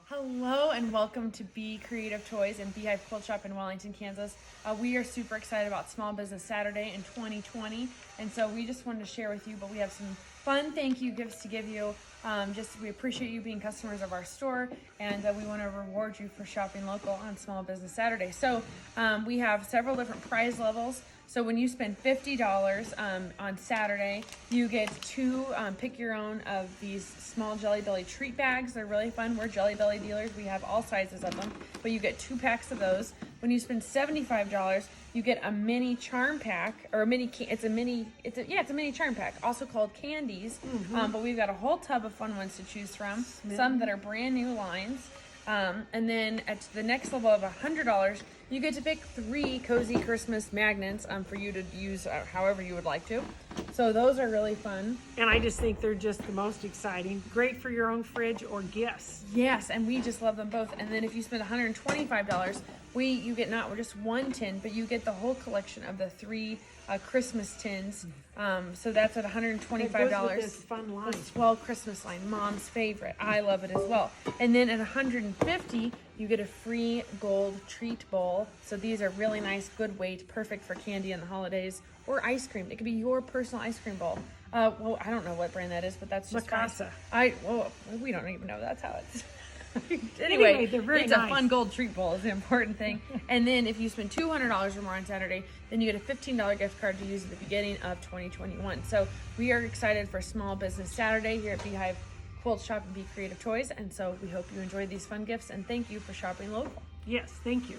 Hello and welcome to Be Creative Toys and Beehive Quilt Shop in Wellington, Kansas. We are super excited about Small Business Saturday in 2020, and so we just wanted to share with you, but we have some fun thank you gifts to give you. We appreciate you being customers of our store, and we want to reward you for shopping local on Small Business Saturday. So we have several different prize levels. So when you spend $50 on Saturday, you get two pick your own of these small Jelly Belly treat bags. They're really fun. We're Jelly Belly dealers. We have all sizes of them, but you get 2 packs of those. When you spend $75, you get a mini charm pack, or a mini. It's a mini charm pack, also called candies. But we've got a whole tub of fun ones to choose from. Some that are brand new lines. And then at the next level of $100, you get to pick 3 cozy Christmas magnets for you to use however you would like to. So those are really fun. And I just think they're just the most exciting. Great for your own fridge or gifts. Yes, and we just love them both. And then if you spend $125, you get not just one tin, but you get the whole collection of the 3 Christmas tins. So that's at $125. That goes with this fun line. The Swell Christmas line, Mom's favorite. I love it as well. And then at $150, you get a free gold treat bowl. So these are really nice, good weight, perfect for candy in the holidays or ice cream. It could be your personal ice cream bowl. Well, I don't know what brand that is, but that's just Mikasa. We don't even know that's how it's. Anyway, they're very it's nice. a fun gold treat bowl is the important thing. And then if you spend $200 or more on Saturday, then you get a $15 gift card to use at the beginning of 2021. So we are excited for Small Business Saturday here at Beehive Quilt Shop and Be Creative Toys. And so we hope you enjoyed these fun gifts, and thank you for shopping local. Yes, thank you.